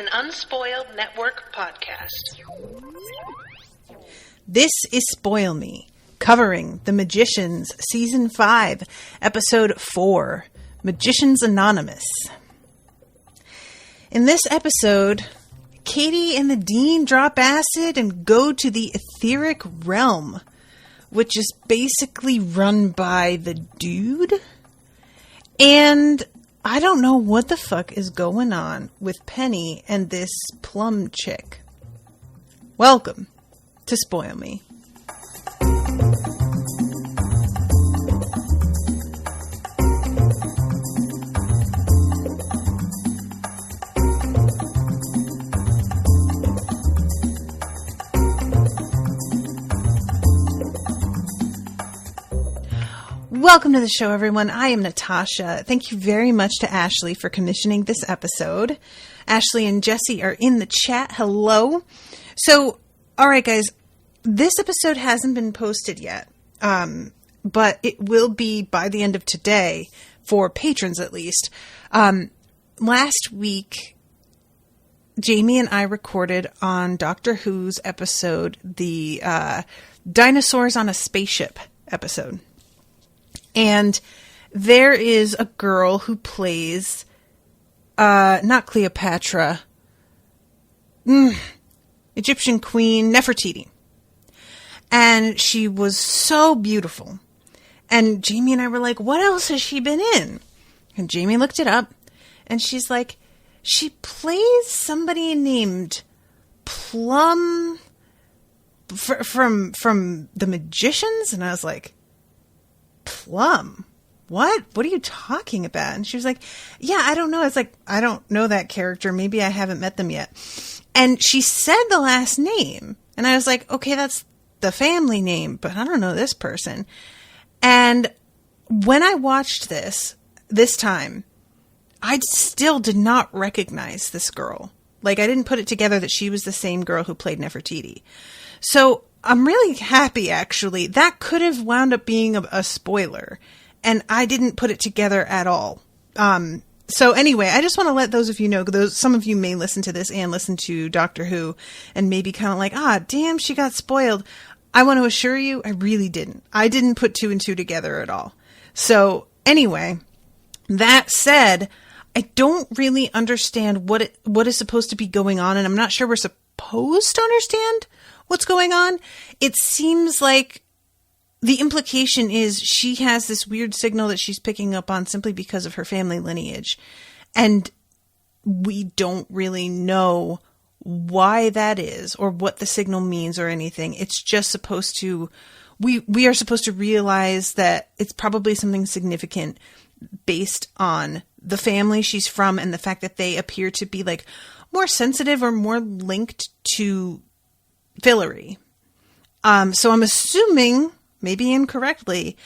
an Unspoiled Network podcast. This is Spoil Me, covering The Magicians, Season 5, Episode 4, Magicians Anonymous. In this episode, Katie and the Dean drop acid and go to the Etheric Realm, which is basically run by the dude. And I don't know what the fuck is going on with Penny and this plum chick. Welcome to Spoil Me. Welcome to the show, everyone. I am Natasha. Thank you very much to Ashley for commissioning this episode. Ashley and Jesse are in the chat. Hello. So, all right, guys, this episode hasn't been posted yet, but it will be by the end of today for patrons, at least. Last week, Jamie and I recorded on Doctor Who's episode, the Dinosaurs on a Spaceship episode. And there is a girl who plays, not Cleopatra, Egyptian Queen Nefertiti. And she was so beautiful. And Jamie and I were like, what else has she been in? And Jamie looked it up. And she's like, she plays somebody named Plum from The Magicians? And I was like, Plum? What are you talking about? And she was like, yeah, I don't know. It's like, I don't know that character. Maybe I haven't met them yet. And she said the last name. And I was like, okay, that's the family name, but I don't know this person. And when I watched this time, I still did not recognize this girl. Like, I didn't put it together that she was the same girl who played Nefertiti. So I'm really happy, actually. That could have wound up being a spoiler, and I didn't put it together at all. So anyway, I just want to let those of you know, some of you may listen to this and listen to Doctor Who and maybe kind of like, damn, she got spoiled. I want to assure you, I really didn't. I didn't put two and two together at all. So anyway, that said, I don't really understand what is supposed to be going on, and I'm not sure we're supposed to understand what's going on. It seems like the implication is she has this weird signal that she's picking up on simply because of her family lineage. And we don't really know why that is or what the signal means or anything. It's just supposed to, we are supposed to realize that it's probably something significant based on the family she's from and the fact that they appear to be like more sensitive or more linked to Fillory. So I'm assuming, maybe incorrectly,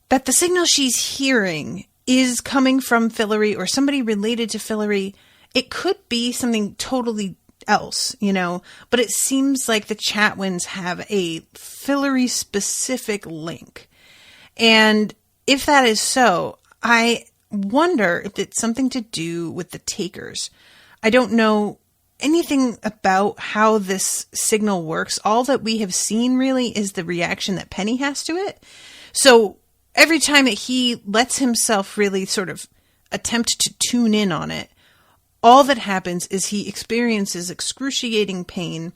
that the signal she's hearing is coming from Fillory or somebody related to Fillory. It could be something totally else, but it seems like the Chatwins have a Fillory specific link. And if that is so, I wonder if it's something to do with the Takers. I don't know anything about how this signal works. All that we have seen really is the reaction that Penny has to it. So every time that he lets himself really sort of attempt to tune in on it, all that happens is he experiences excruciating pain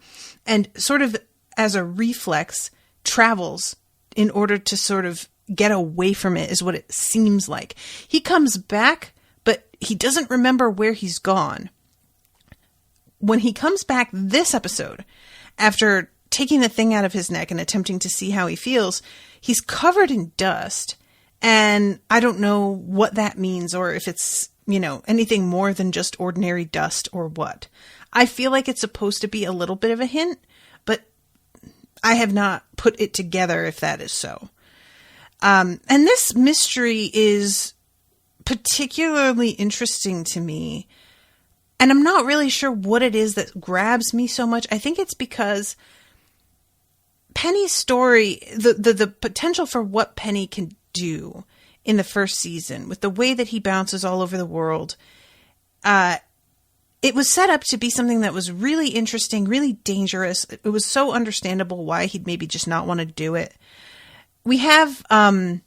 and sort of as a reflex travels in order to sort of get away from it, is what it seems like. He comes back, but he doesn't remember where he's gone. When he comes back this episode, after taking the thing out of his neck and attempting to see how he feels, he's covered in dust. And I don't know what that means or if it's, anything more than just ordinary dust or what. I feel like it's supposed to be a little bit of a hint, but I have not put it together if that is so. And this mystery is particularly interesting to me. And I'm not really sure what it is that grabs me so much. I think it's because Penny's story, the potential for what Penny can do in the first season, with the way that he bounces all over the world, it was set up to be something that was really interesting, really dangerous. It was so understandable why he'd maybe just not want to do it. We have, him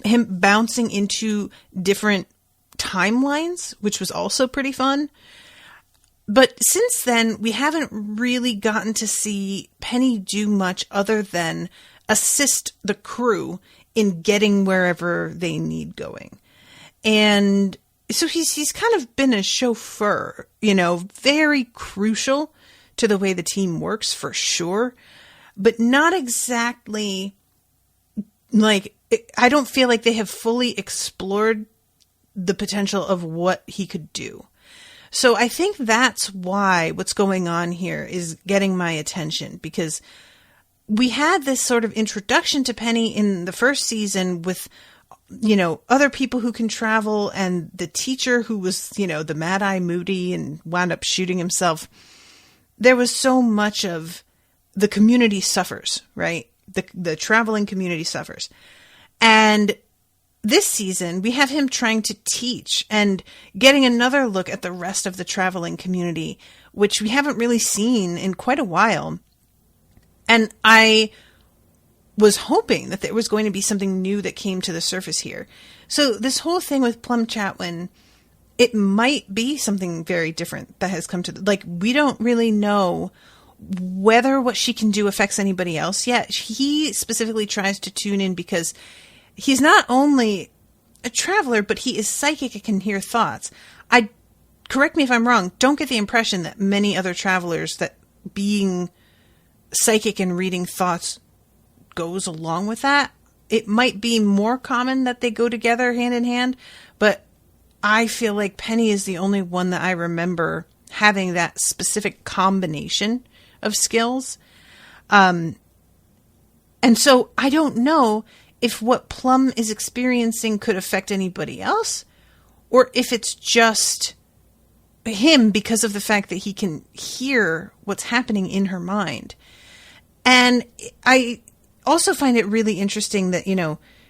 bouncing into different timelines, which was also pretty fun. But since then, we haven't really gotten to see Penny do much other than assist the crew in getting wherever they need going. And so he's kind of been a chauffeur, very crucial to the way the team works for sure, but not exactly I don't feel like they have fully explored the potential of what he could do. So I think that's why what's going on here is getting my attention, because we had this sort of introduction to Penny in the first season with, other people who can travel, and the teacher who was, the Mad-Eye Moody and wound up shooting himself. There was so much of the community suffers, right? The traveling community suffers. And this season, we have him trying to teach and getting another look at the rest of the traveling community, which we haven't really seen in quite a while. And I was hoping that there was going to be something new that came to the surface here. So this whole thing with Plum Chatwin, it might be something very different that has come to we don't really know whether what she can do affects anybody else yet. He specifically tries to tune in because he's not only a traveler, but he is psychic and can hear thoughts. Correct me if I'm wrong, don't get the impression that many other travelers that being psychic and reading thoughts goes along with that. It might be more common that they go together hand in hand, but I feel like Penny is the only one that I remember having that specific combination of skills. And so I don't know if what Plum is experiencing could affect anybody else, or if it's just him because of the fact that he can hear what's happening in her mind. And I also find it really interesting that,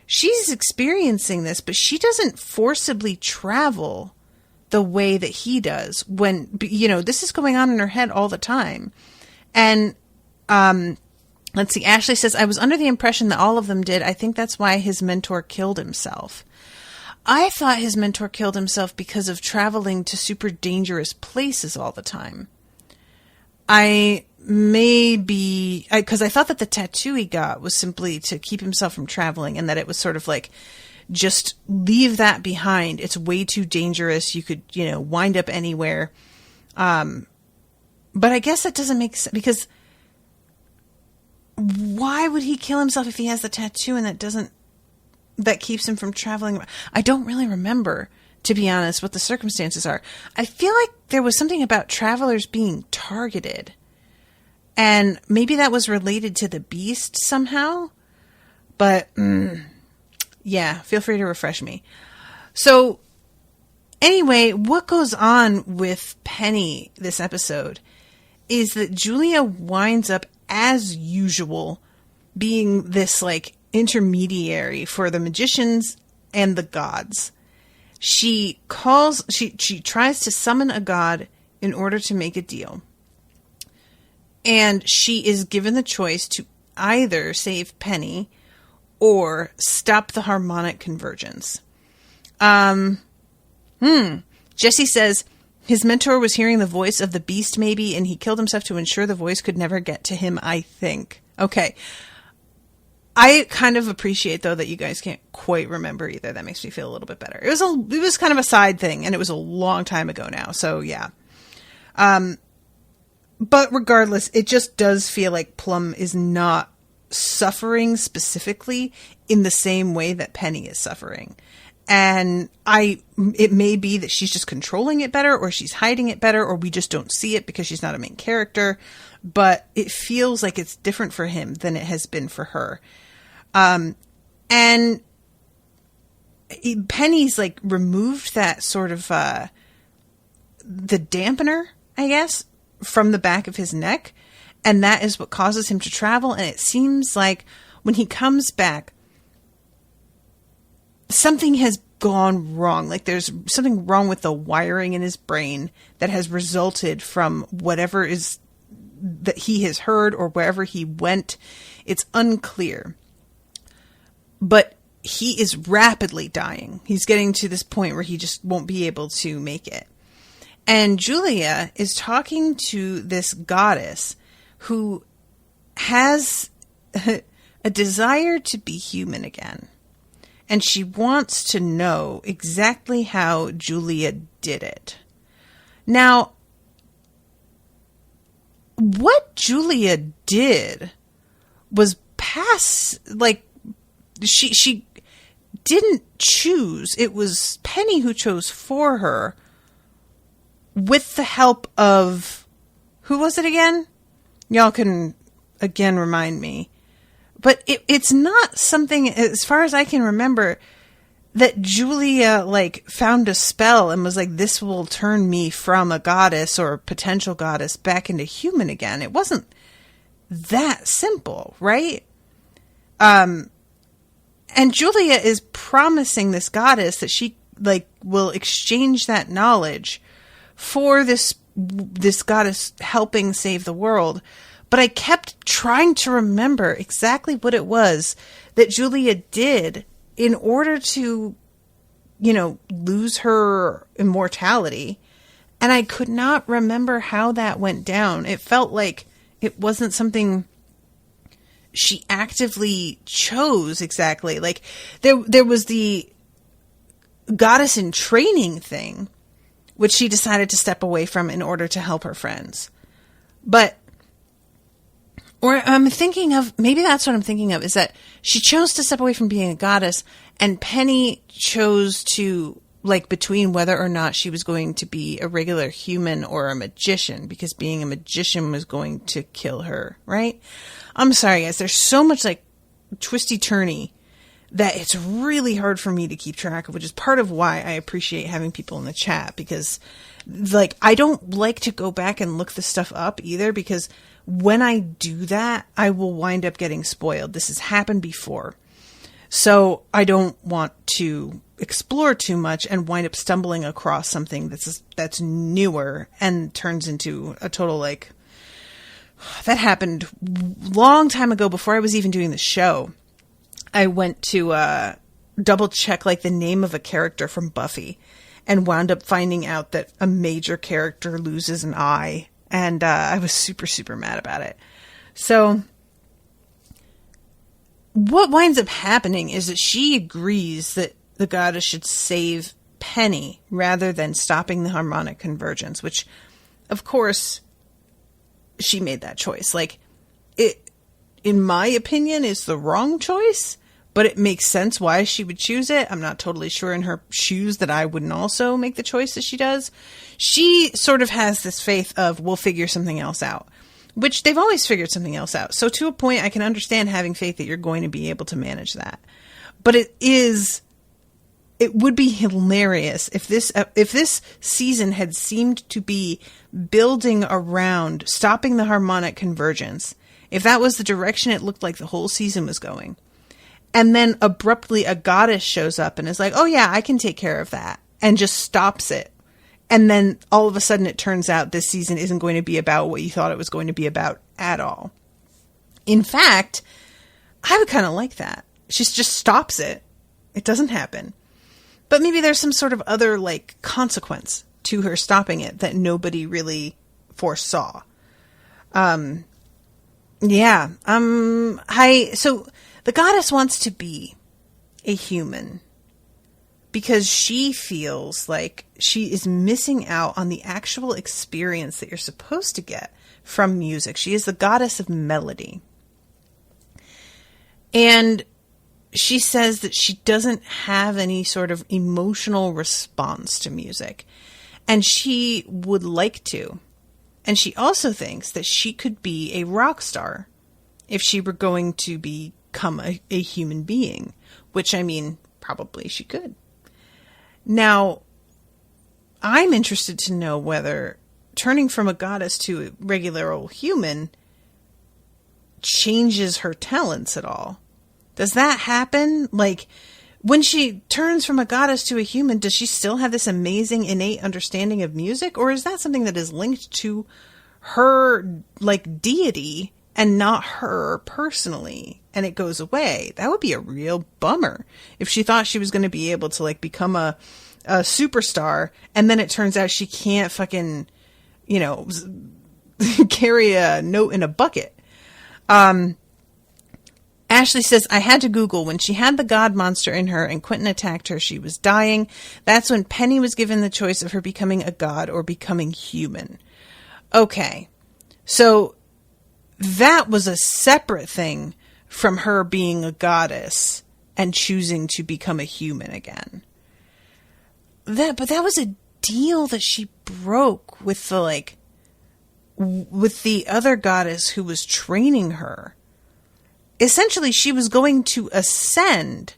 she's experiencing this, but she doesn't forcibly travel the way that he does when, this is going on in her head all the time. And, let's see, Ashley says, I was under the impression that all of them did. I think that's why his mentor killed himself. I thought his mentor killed himself because of traveling to super dangerous places all the time. Because I thought that the tattoo he got was simply to keep himself from traveling, and that it was sort of just leave that behind. It's way too dangerous. You could, wind up anywhere. But I guess that doesn't make sense, because why would he kill himself if he has the tattoo and that keeps him from traveling? I don't really remember, to be honest, what the circumstances are. I feel like there was something about travelers being targeted, and maybe that was related to the beast somehow. But yeah, feel free to refresh me. So anyway, what goes on with Penny this episode is that Julia winds up, as usual, being this intermediary for the magicians and the gods. She tries to summon a god in order to make a deal. And she is given the choice to either save Penny or stop the harmonic convergence. Jesse says, his mentor was hearing the voice of the beast maybe, and he killed himself to ensure the voice could never get to him, I think. Okay. I kind of appreciate, though, that you guys can't quite remember either. That makes me feel a little bit better. It was kind of a side thing, and it was a long time ago now, so yeah. But regardless, it just does feel like Plum is not suffering specifically in the same way that Penny is suffering. And it may be that she's just controlling it better, or she's hiding it better, or we just don't see it because she's not a main character. But it feels like it's different for him than it has been for her. And Penny's removed that sort of, the dampener, I guess, from the back of his neck. And that is what causes him to travel. And it seems like when he comes back, something has gone wrong. Like there's something wrong with the wiring in his brain that has resulted from whatever is that he has heard or wherever he went. It's unclear. But he is rapidly dying. He's getting to this point where he just won't be able to make it. And Julia is talking to this goddess who has a desire to be human again. And she wants to know exactly how Julia did it. Now, what Julia did was she didn't choose. It was Penny who chose for her with the help of, who was it again? Y'all can again remind me. But it's not something, as far as I can remember, that Julia found a spell and was like, this will turn me from a goddess or a potential goddess back into human again. It wasn't that simple, right? And Julia is promising this goddess that she will exchange that knowledge for this goddess helping save the world. But I kept trying to remember exactly what it was that Julia did in order to, lose her immortality. And I could not remember how that went down. It felt like it wasn't something she actively chose exactly. Like there was the goddess in training thing, which she decided to step away from in order to help her friends. Or I'm thinking of, maybe that's what I'm thinking of, is that she chose to step away from being a goddess, and Penny chose to, between whether or not she was going to be a regular human or a magician, because being a magician was going to kill her, right? I'm sorry, guys. There's so much, twisty-turny that it's really hard for me to keep track of, which is part of why I appreciate having people in the chat, because, I don't like to go back and look this stuff up either, because when I do that, I will wind up getting spoiled. This has happened before. So I don't want to explore too much and wind up stumbling across something that's newer and turns into a total that happened long time ago before I was even doing the show. I went to double check the name of a character from Buffy and wound up finding out that a major character loses an eye. And I was super, super mad about it. So what winds up happening is that she agrees that the goddess should save Penny rather than stopping the harmonic convergence, which, of course, she made that choice. It, in my opinion, is the wrong choice, but it makes sense why she would choose it. I'm not totally sure in her shoes that I wouldn't also make the choice that she does. She sort of has this faith of, we'll figure something else out, which they've always figured something else out. So to a point, I can understand having faith that you're going to be able to manage that. But it would be hilarious if this season had seemed to be building around stopping the harmonic convergence, if that was the direction it looked like the whole season was going. And then abruptly a goddess shows up and is like, oh yeah, I can take care of that, and just stops it. And then all of a sudden it turns out this season isn't going to be about what you thought it was going to be about at all. In fact, I would kind of like that. She just stops it. It doesn't happen. But maybe there's some sort of other consequence to her stopping it that nobody really foresaw. So the goddess wants to be a human because she feels like she is missing out on the actual experience that you're supposed to get from music. She is the goddess of melody. And she says that she doesn't have any sort of emotional response to music. And she would like to. And she also thinks that she could be a rock star if she were going to become a human being. Which, probably she could. Now, I'm interested to know whether turning from a goddess to a regular old human changes her talents at all. Does that happen? when she turns from a goddess to a human, does she still have this amazing innate understanding of music? Or is that something that is linked to her, like, deity and not her personally, and it goes away? That would be a real bummer if she thought she was going to be able to, like, become a superstar, and then it turns out she can't fucking, you know, carry a note in a bucket. Ashley says, I had to Google, when she had the god monster in her and Quentin attacked her, she was dying. That's when Penny was given the choice of her becoming a god or becoming human. Okay. So that was a separate thing from her being a goddess and choosing to become a human again. But that was a deal that she broke with with the other goddess who was training her. Essentially, she was going to ascend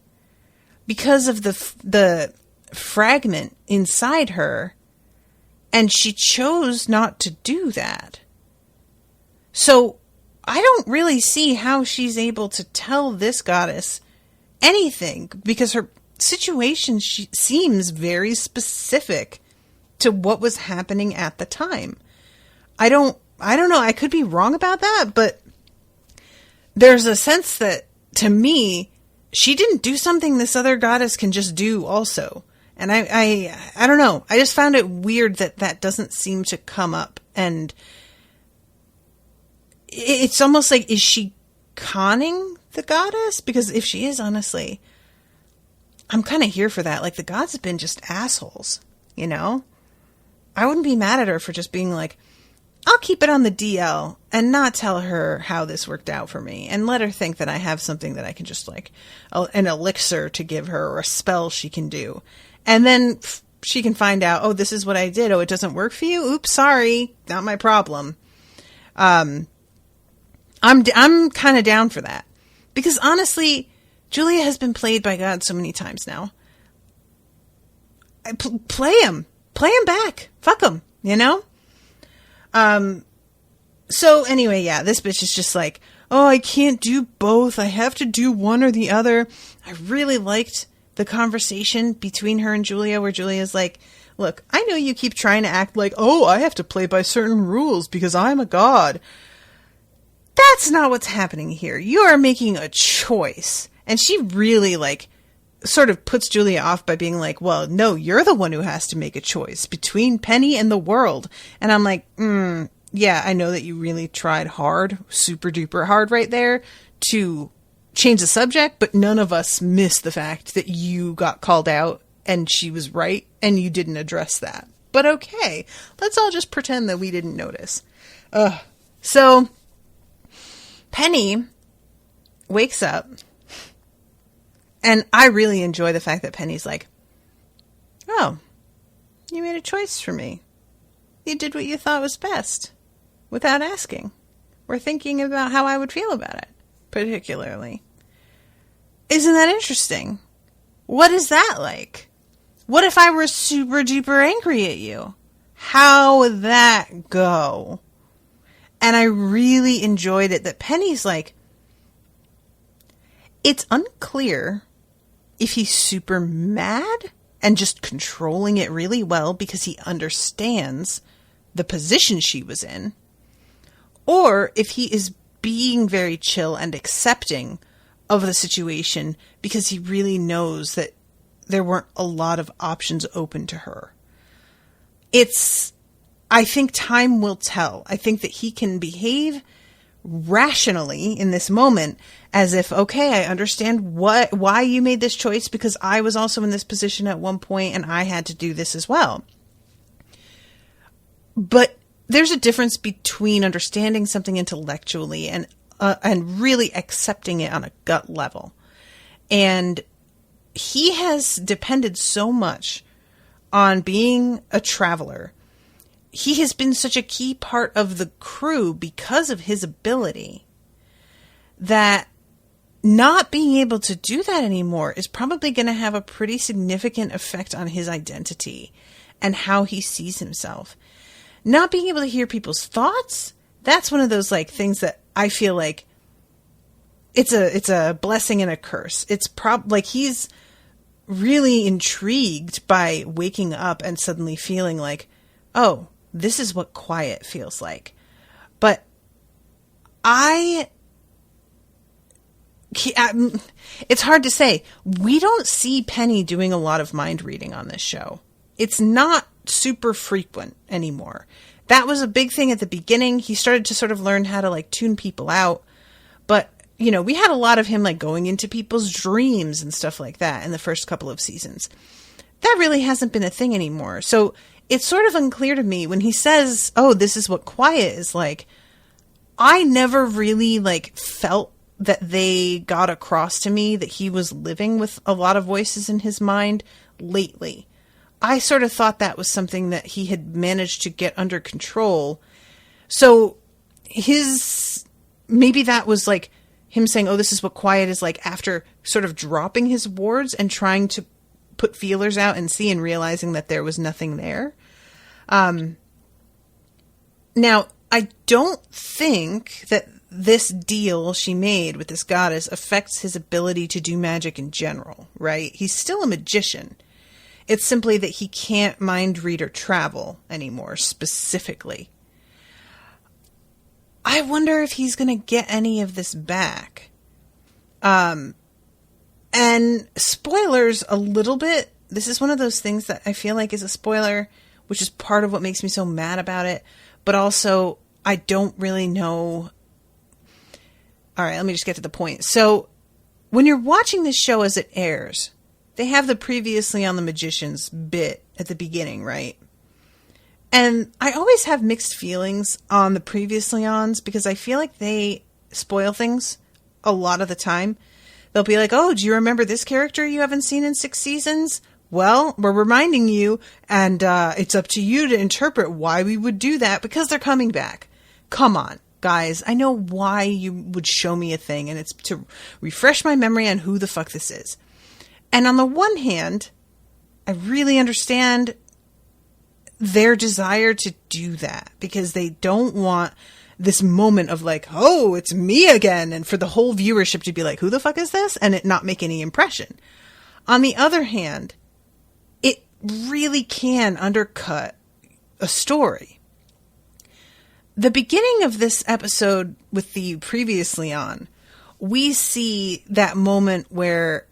because of the fragment inside her, and she chose not to do that. So I don't really see how she's able to tell this goddess anything, because her situation seems very specific to what was happening at the time. I don't know. I could be wrong about that, but there's a sense that, to me, she didn't do something this other goddess can just do also. And I don't know. I just found it weird that doesn't seem to come up. And it's almost like, is she conning the goddess? Because if she is, honestly, I'm kind of here for that. Like, the gods have been just assholes, you know? I wouldn't be mad at her for just being like, I'll keep it on the DL and not tell her how this worked out for me, and let her think that I have something that I can just, like, an elixir to give her, or a spell she can do. And then she can find out, oh, this is what I did. Oh, it doesn't work for you? Oops, sorry. Not my problem. I'm kind of down for that. Because honestly, Julia has been played by God so many times now. Play him. Play him back. Fuck him, you know? So anyway, yeah, this bitch is just like, oh, I can't do both. I have to do one or the other. I really liked the conversation between her and Julia, where Julia's like, look, I know you keep trying to act like, oh, I have to play by certain rules because I'm a god. That's not what's happening here. You are making a choice. And she really, like, sort of puts Julia off by being like, well, no, you're the one who has to make a choice between Penny and the world. And I'm like, yeah, I know that you really tried hard, super duper hard right there to change the subject, but none of us missed the fact that you got called out and she was right and you didn't address that. But okay, let's all just pretend that we didn't notice. So Penny wakes up, and I really enjoy the fact that Penny's like, oh, you made a choice for me. You did what you thought was best without asking or thinking about how I would feel about it, particularly. Isn't that interesting? What is that like? What if I were super duper angry at you? How would that go? And I really enjoyed it that Penny's like, it's unclear if he's super mad and just controlling it really well because he understands the position she was in, or if he is being very chill and accepting of the situation because he really knows that there weren't a lot of options open to her. I think time will tell. I think that he can behave rationally in this moment as if, okay, I understand why you made this choice because I was also in this position at one point and I had to do this as well. But there's a difference between understanding something intellectually and really accepting it on a gut level. And he has depended so much on being a traveler. He has been such a key part of the crew because of his ability that not being able to do that anymore is probably going to have a pretty significant effect on his identity and how he sees himself. Not being able to hear people's thoughts, that's one of those like things that I feel like it's a blessing and a curse. It's like he's really intrigued by waking up and suddenly feeling like, oh, this is what quiet feels like. But it's hard to say. We don't see Penny doing a lot of mind reading on this show. It's not super frequent anymore. That was a big thing at the beginning. He started to sort of learn how to like tune people out. But, you know, we had a lot of him like going into people's dreams and stuff like that in the first couple of seasons. That really hasn't been a thing anymore. So it's sort of unclear to me when he says, oh, this is what quiet is like. I never really like felt that they got across to me that he was living with a lot of voices in his mind lately. I sort of thought that was something that he had managed to get under control. So maybe that was like him saying, oh, this is what quiet is like, after sort of dropping his wards and trying to put feelers out and see, and realizing that there was nothing there. Now, I don't think that this deal she made with this goddess affects his ability to do magic in general, right? He's still a magician. It's simply that he can't mind read or travel anymore, specifically. I wonder if he's going to get any of this back. And spoilers a little bit. This is one of those things that I feel like is a spoiler, which is part of what makes me so mad about it. But also, I don't really know. All right, let me just get to the point. So, when you're watching this show as it airs, they have the previously on the magicians bit at the beginning, right? And I always have mixed feelings on the previously ons because I feel like they spoil things a lot of the time. They'll be like, oh, do you remember this character you haven't seen in 6 seasons? Well, we're reminding you, and it's up to you to interpret why we would do that because they're coming back. Come on, guys. I know why you would show me a thing, and it's to refresh my memory on who the fuck this is. And on the one hand, I really understand their desire to do that because they don't want this moment of like, oh, it's me again. And for the whole viewership to be like, who the fuck is this? And it not make any impression. On the other hand, it really can undercut a story. The beginning of this episode with the previously on, we see that moment where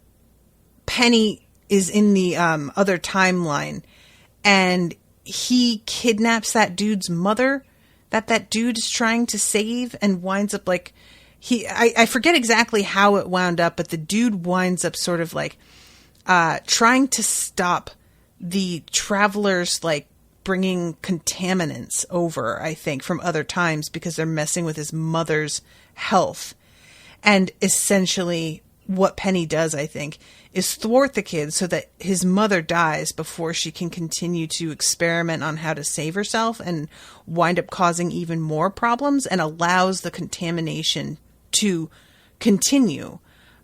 Penny is in the other timeline and he kidnaps that dude's mother that dude is trying to save and winds up like I forget exactly how it wound up, but the dude winds up sort of like trying to stop the travelers like bringing contaminants over, I think, from other times because they're messing with his mother's health. And essentially what Penny does, I think, is thwart the kid so that his mother dies before she can continue to experiment on how to save herself and wind up causing even more problems, and allows the contamination to continue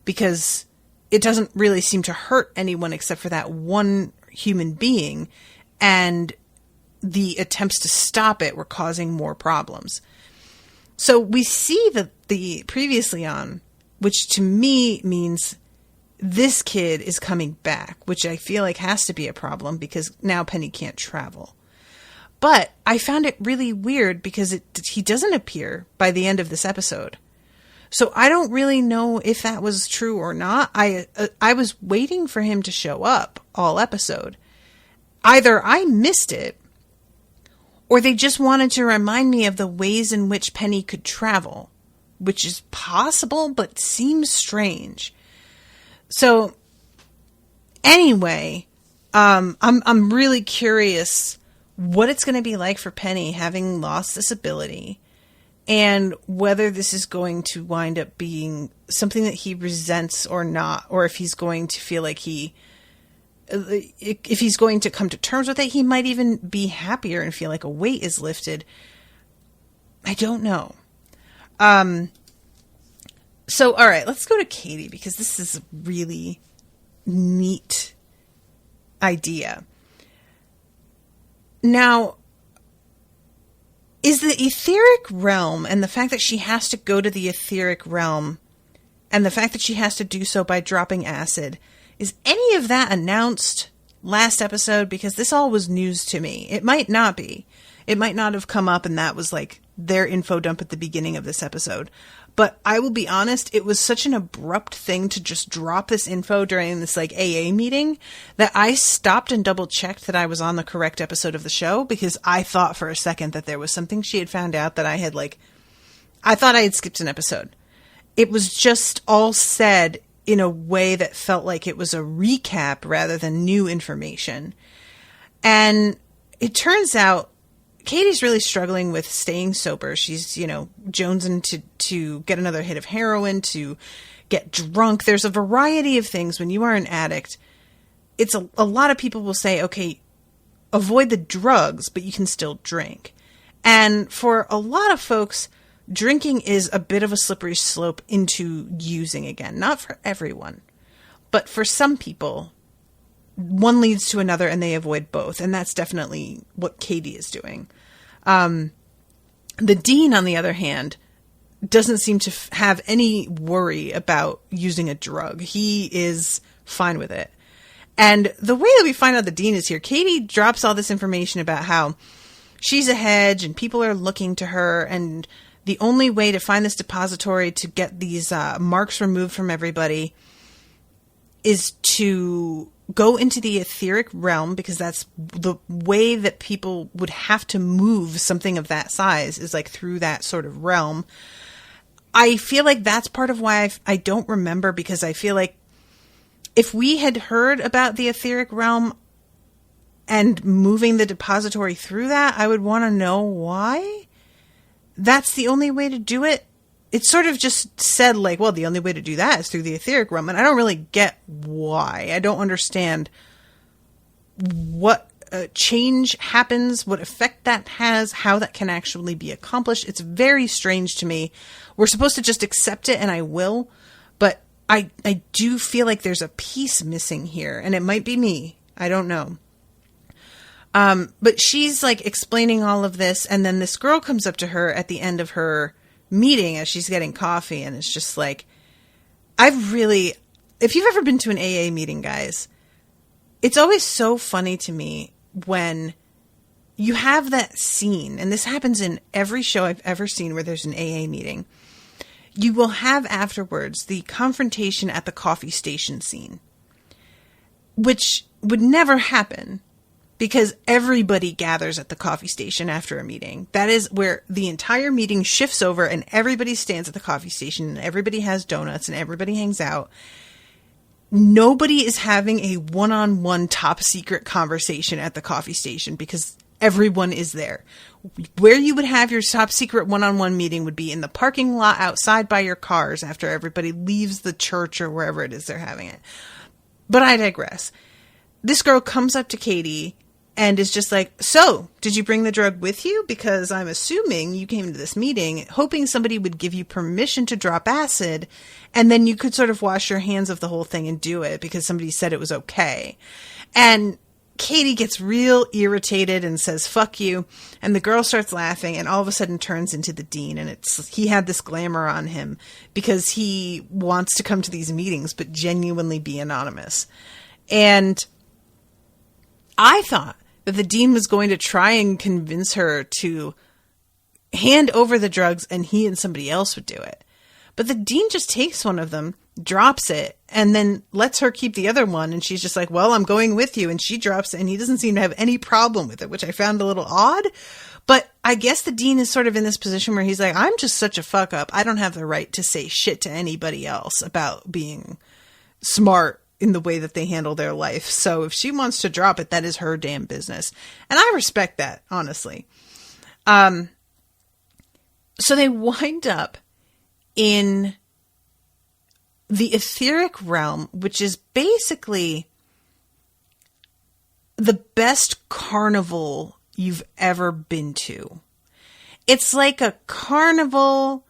because it doesn't really seem to hurt anyone except for that one human being, and the attempts to stop it were causing more problems. So we see that the previously on, which to me means this kid is coming back, which I feel like has to be a problem because now Penny can't travel. But I found it really weird because he doesn't appear by the end of this episode. So I don't really know if that was true or not. I was waiting for him to show up all episode. Either I missed it, or they just wanted to remind me of the ways in which Penny could travel, which is possible, but seems strange. So, anyway, I'm really curious what it's going to be like for Penny having lost this ability, and whether this is going to wind up being something that he resents or not, or if he's going to feel like if he's going to come to terms with it, he might even be happier and feel like a weight is lifted. I don't know. So, all right, let's go to Katie because this is a really neat idea. Now, is the etheric realm and the fact that she has to go to the etheric realm and the fact that she has to do so by dropping acid, is any of that announced last episode? Because this all was news to me. It might not be. It might not have come up and that was like their info dump at the beginning of this episode. But I will be honest, it was such an abrupt thing to just drop this info during this like AA meeting that I stopped and double checked that I was on the correct episode of the show, because I thought for a second that there was something she had found out that I had I thought I had skipped an episode. It was just all said in a way that felt like it was a recap rather than new information. And it turns out Katie's really struggling with staying sober. She's, jonesing to get another hit of heroin, to get drunk. There's a variety of things when you are an addict. It's a lot of people will say, okay, avoid the drugs, but you can still drink. And for a lot of folks, drinking is a bit of a slippery slope into using again. Not for everyone, but for some people, one leads to another and they avoid both. And that's definitely what Katie is doing. The dean, on the other hand, doesn't seem to have any worry about using a drug. He is fine with it. And the way that we find out the dean is here, Katie drops all this information about how she's a hedge and people are looking to her, and the only way to find this depository to get these marks removed from everybody is to go into the etheric realm, because that's the way that people would have to move something of that size, is like through that sort of realm. I feel like that's part of why I don't remember, because I feel like if we had heard about the etheric realm and moving the depository through that, I would want to know why that's the only way to do it. It sort of just said well, the only way to do that is through the etheric realm. And I don't really get why. I don't understand what change happens, what effect that has, how that can actually be accomplished. It's very strange to me. We're supposed to just accept it, and I will. But I do feel like there's a piece missing here, and it might be me. I don't know. But she's explaining all of this, and then this girl comes up to her at the end of her meeting as she's getting coffee, and it's just if you've ever been to an AA meeting, guys, it's always so funny to me when you have that scene, and this happens in every show I've ever seen where there's an AA meeting. You will have afterwards the confrontation at the coffee station scene, which would never happen because everybody gathers at the coffee station after a meeting. That is where the entire meeting shifts over and everybody stands at the coffee station and everybody has donuts and everybody hangs out. Nobody is having a one-on-one top secret conversation at the coffee station because everyone is there. Where you would have your top secret one-on-one meeting would be in the parking lot outside by your cars after everybody leaves the church or wherever it is they're having it. But I digress. This girl comes up to Katie and is just so, did you bring the drug with you? Because I'm assuming you came to this meeting hoping somebody would give you permission to drop acid, and then you could sort of wash your hands of the whole thing and do it because somebody said it was okay. And Katie gets real irritated and says, fuck you. And the girl starts laughing and all of a sudden turns into the dean. And he had this glamour on him because he wants to come to these meetings, but genuinely be anonymous. And I thought that the dean was going to try and convince her to hand over the drugs and he and somebody else would do it. But the dean just takes one of them, drops it, and then lets her keep the other one. And she's just like, well, I'm going with you. And she drops it and he doesn't seem to have any problem with it, which I found a little odd. But I guess the dean is sort of in this position where he's like, I'm just such a fuck up. I don't have the right to say shit to anybody else about being smart in the way that they handle their life. So if she wants to drop it, that is her damn business. And I respect that, honestly. So they wind up in the etheric realm, which is basically the best carnival you've ever been to. It's like a carnival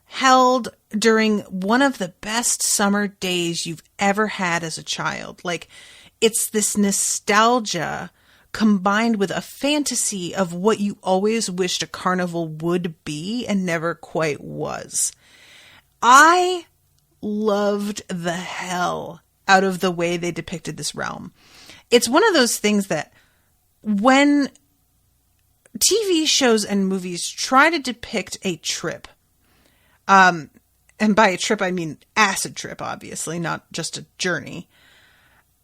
held during one of the best summer days you've ever had as a child. It's this nostalgia combined with a fantasy of what you always wished a carnival would be and never quite was. I loved the hell out of the way they depicted this realm. It's one of those things that when TV shows and movies try to depict a trip, and by a trip I mean acid trip, obviously, not just a journey,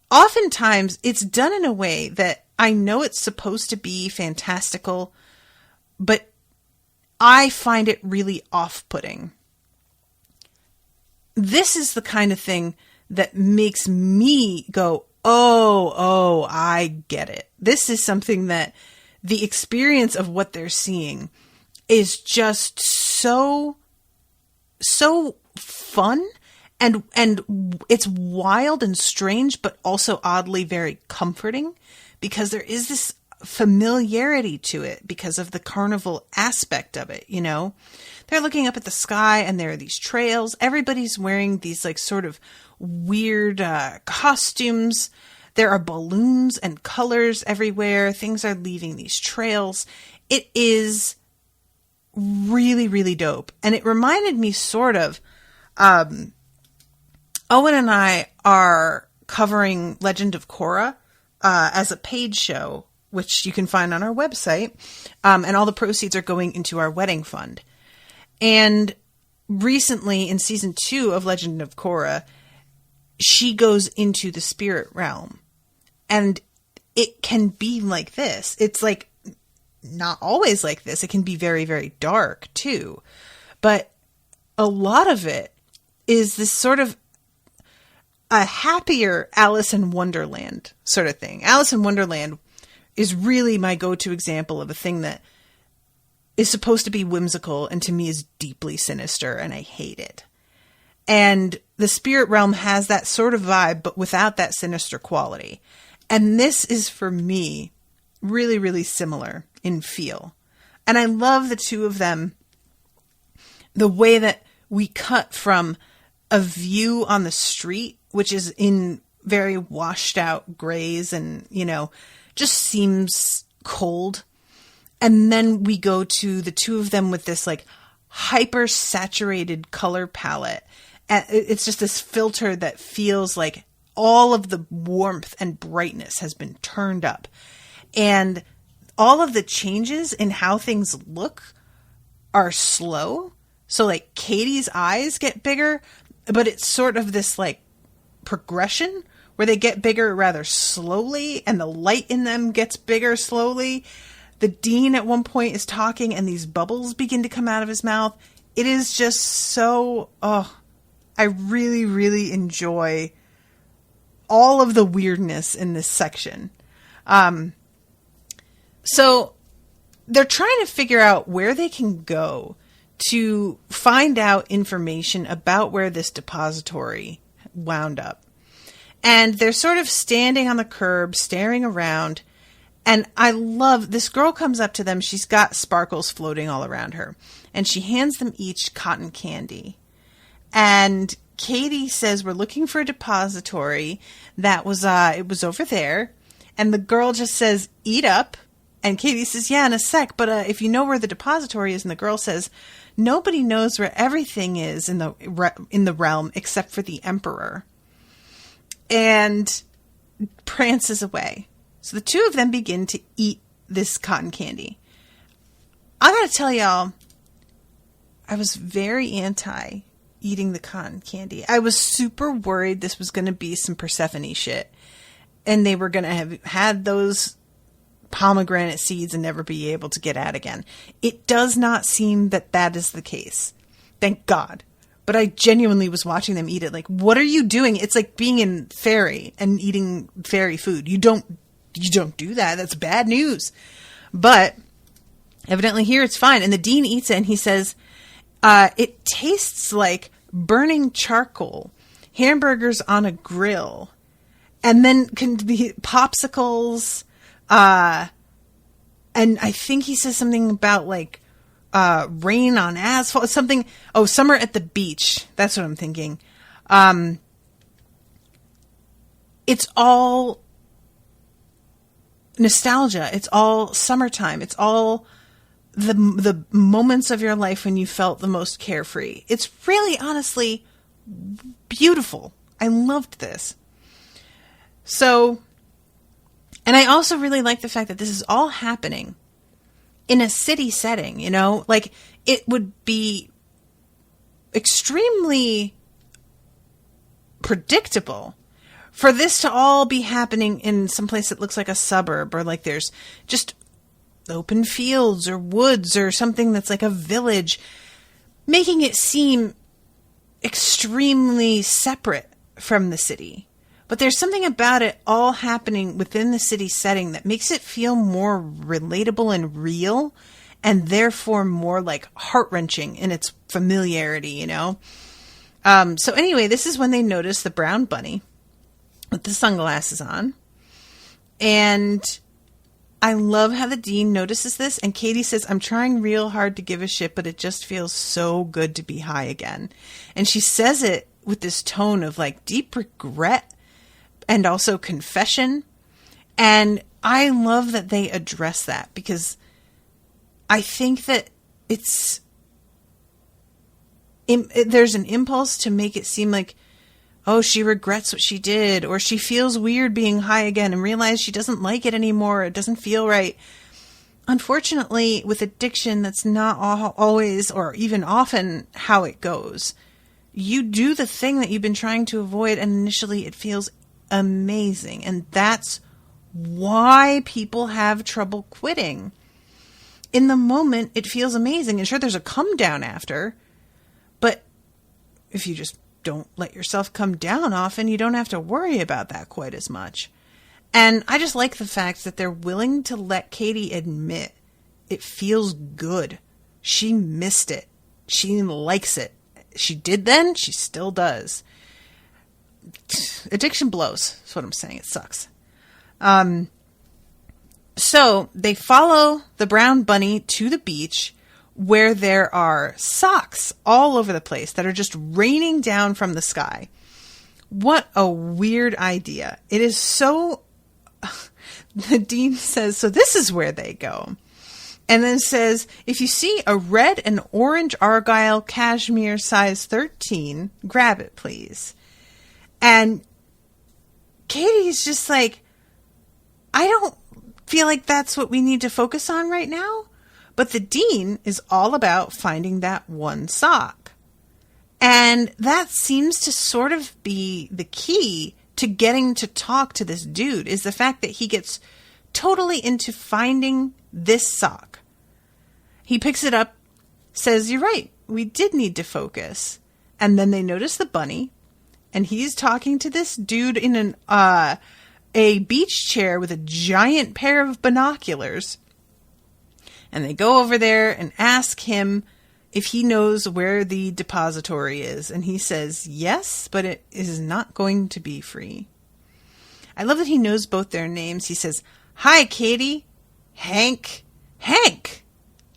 oftentimes it's done in a way that I know it's supposed to be fantastical, but I find it really off-putting. This is the kind of thing that makes me go, oh, I get it. This is something that the experience of what they're seeing is just so fun, and it's wild and strange, but also oddly very comforting, because there is this familiarity to it because of the carnival aspect of it, you know? They're looking up at the sky and there are these trails. Everybody's wearing these like sort of weird costumes. There are balloons and colors everywhere. Things are leaving these trails. It is really, really dope. And it reminded me sort of, Owen and I are covering Legend of Korra as a paid show, which you can find on our website. And all the proceeds are going into our wedding fund. And recently in season 2 of Legend of Korra, she goes into the spirit realm, and it can be like this. It's like not always like this. It can be very, very dark too, but a lot of it is this sort of a happier Alice in Wonderland sort of thing. Alice in Wonderland is really my go-to example of a thing that is supposed to be whimsical and to me is deeply sinister, and I hate it. And the spirit realm has that sort of vibe, but without that sinister quality. And this is, for me, really, really similar in feel. And I love the two of them, the way that we cut from a view on the street, which is in very washed out grays and, you know, just seems cold. And then we go to the two of them with this like hyper saturated color palette. And it's just this filter that feels like all of the warmth and brightness has been turned up. And all of the changes in how things look are slow. So like Katie's eyes get bigger, but it's sort of this like progression where they get bigger rather slowly and the light in them gets bigger slowly. The Dean at one point is talking and these bubbles begin to come out of his mouth. It is just so, I really, really enjoy all of the weirdness in this section. So they're trying to figure out where they can go to find out information about where this depository wound up. And they're sort of standing on the curb, staring around. And I love, this girl comes up to them. She's got sparkles floating all around her. And she hands them each cotton candy. And Katie says, we're looking for a depository that was, it was over there. And the girl just says, eat up. And Katie says, yeah, in a sec. But if you know where the depository is, and the girl says, nobody knows where everything is in the realm except for the emperor. And prances away. So the two of them begin to eat this cotton candy. I gotta tell y'all, I was very anti eating the cotton candy. I was super worried this was going to be some Persephone shit. And they were going to have had those pomegranate seeds and never be able to get out again. It does not seem that that is the case. Thank God. But I genuinely was watching them eat it. Like, what are you doing? It's like being in fairy and eating fairy food. You don't do that. That's bad news. But evidently here it's fine. And the Dean eats it and he says, it tastes like burning charcoal, hamburgers on a grill, and then can be popsicles. And I think he says something about like, rain on asphalt, something. Oh, summer at the beach. That's what I'm thinking. It's all nostalgia. It's all summertime. It's all the moments of your life when you felt the most carefree. It's really, honestly, beautiful. I loved this. So, and I also really like the fact that this is all happening in a city setting, you know? Like, it would be extremely predictable for this to all be happening in some place that looks like a suburb, or like there's just open fields or woods or something that's like a village, making it seem extremely separate from the city. But there's something about it all happening within the city setting that makes it feel more relatable and real, and therefore more like heart-wrenching in its familiarity, you know? So anyway, this is when they notice the brown bunny with the sunglasses on. And I love how the dean notices this. And Katie says, I'm trying real hard to give a shit, but it just feels so good to be high again. And she says it with this tone of like deep regret and also confession. And I love that they address that, because I think that there's an impulse to make it seem like, oh, she regrets what she did, or she feels weird being high again and realize she doesn't like it anymore. It doesn't feel right. Unfortunately, with addiction, that's not always or even often how it goes. You do the thing that you've been trying to avoid, and initially it feels amazing. And that's why people have trouble quitting. In the moment, it feels amazing. And sure, there's a come down after, but if you just don't let yourself come down often, you don't have to worry about that quite as much. And I just like the fact that they're willing to let Katie admit it feels good. She missed it. She likes it. She did then, she still does. Addiction blows. That's what I'm saying. It sucks. So they follow the brown bunny to the beach, where there are socks all over the place that are just raining down from the sky. What a weird idea. It is so... The dean says, so this is where they go. And then says, if you see a red and orange argyle cashmere size 13, grab it, please. And Katie's just like, I don't feel like that's what we need to focus on right now. But the dean is all about finding that one sock. And that seems to sort of be the key to getting to talk to this dude, is the fact that he gets totally into finding this sock. He picks it up, says, you're right, we did need to focus. And then they notice the bunny, and he's talking to this dude in a beach chair with a giant pair of binoculars. And they go over there and ask him if he knows where the depository is. And he says, yes, but it is not going to be free. I love that he knows both their names. He says, hi, Katie. Hank. Hank.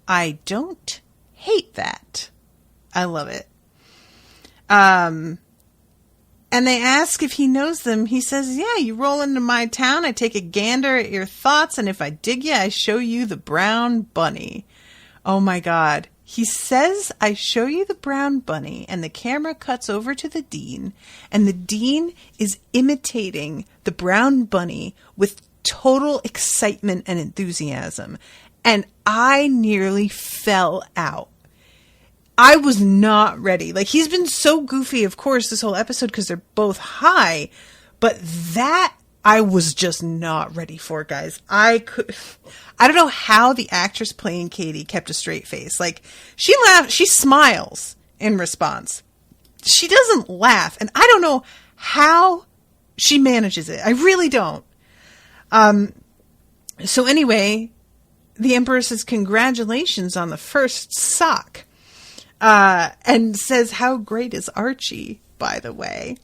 I don't hate that. I love it. And they ask if he knows them. He says, yeah, you roll into my town, I take a gander at your thoughts, and if I dig you, I show you the brown bunny. Oh my God. He says, I show you the brown bunny, and the camera cuts over to the dean, and the dean is imitating the brown bunny with total excitement and enthusiasm. And I nearly fell out. I was not ready. Like, he's been so goofy, of course, this whole episode, because they're both high. But that, I was just not ready for, guys. I don't know how the actress playing Katie kept a straight face. Like, she laughs, she smiles in response. She doesn't laugh. And I don't know how she manages it. I really don't. So anyway, the Emperor says, congratulations on the first sock. And says, how great is Archie, by the way?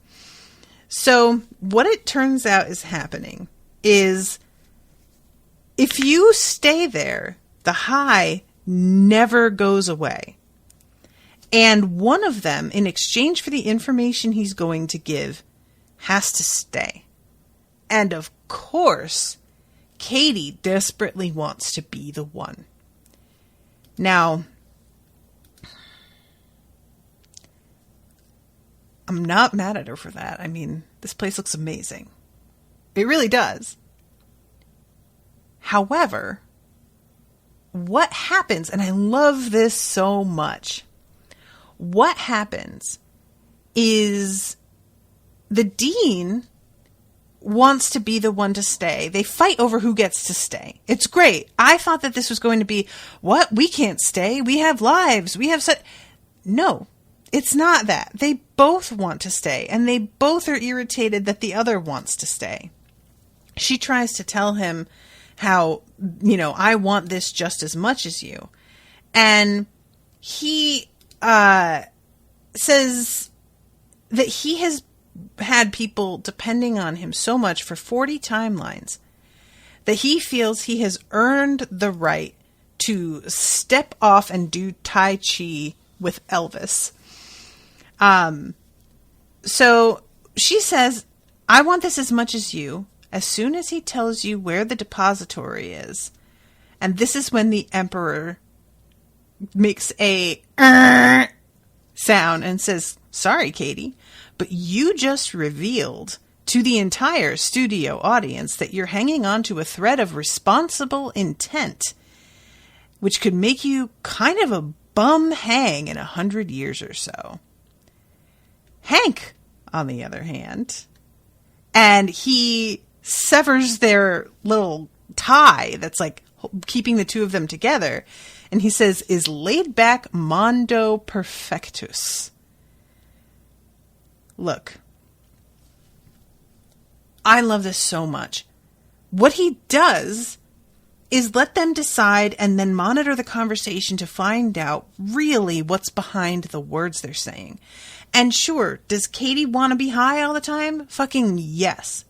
So what it turns out is happening is, if you stay there, the high never goes away. And one of them, in exchange for the information he's going to give, has to stay. And of course, Katie desperately wants to be the one. Now, I'm not mad at her for that. I mean, this place looks amazing. It really does. However, what happens, and I love this so much, what happens is the dean wants to be the one to stay. They fight over who gets to stay. It's great. I thought that this was going to be, what? We can't stay. We have lives. We have such... No, it's not that. They both want to stay, and they both are irritated that the other wants to stay. She tries to tell him how, I want this just as much as you. And he says that he has had people depending on him so much for 40 timelines that he feels he has earned the right to step off and do Tai Chi with Elvis. So she says, I want this as much as you. As soon as he tells you where the depository is, and this is when the Emperor makes a sound and says, sorry, Katie, but you just revealed to the entire studio audience that you're hanging on to a thread of responsible intent, which could make you kind of a bum hang in 100 years or so. Hank, on the other hand, and he severs their little tie that's like keeping the two of them together, and he says, is laid back mondo perfectus. Look, I love this so much. What he does is let them decide and then monitor the conversation to find out really what's behind the words they're saying. And sure, does Katie want to be high all the time? Fucking yes.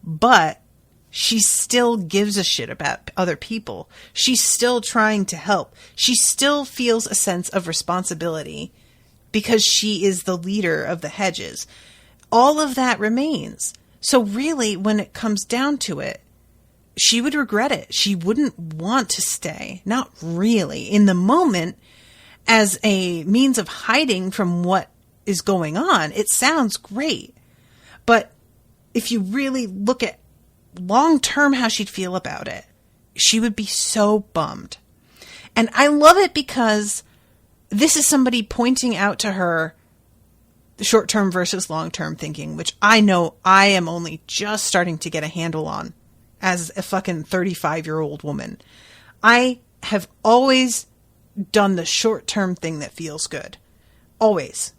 But she still gives a shit about other people. She's still trying to help. She still feels a sense of responsibility because she is the leader of the Hedges. All of that remains. So really, when it comes down to it, she would regret it. She wouldn't want to stay. Not really. In the moment, as a means of hiding from what is going on, it sounds great. But if you really look at long-term how she'd feel about it, she would be so bummed. And I love it because this is somebody pointing out to her the short-term versus long-term thinking, which I know I am only just starting to get a handle on as a fucking 35-year-old woman. I have always done the short-term thing that feels good. Always.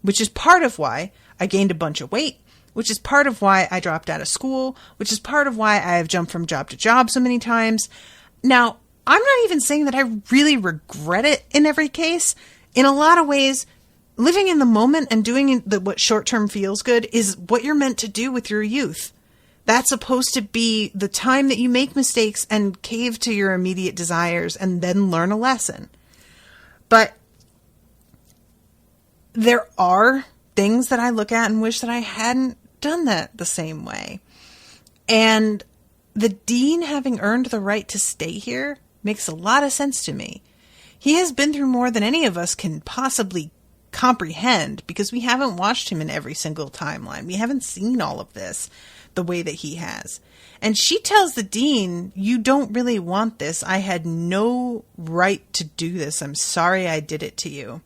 Which is part of why I gained a bunch of weight, which is part of why I dropped out of school, which is part of why I have jumped from job to job so many times. Now, I'm not even saying that I really regret it in every case. In a lot of ways, living in the moment and doing what short-term feels good is what you're meant to do with your youth. That's supposed to be the time that you make mistakes and cave to your immediate desires and then learn a lesson. But there are things that I look at and wish that I hadn't done that the same way. And the dean having earned the right to stay here makes a lot of sense to me. He has been through more than any of us can possibly comprehend because we haven't watched him in every single timeline. We haven't seen all of this the way that he has. And she tells the dean, you don't really want this. I had no right to do this. I'm sorry I did it to you.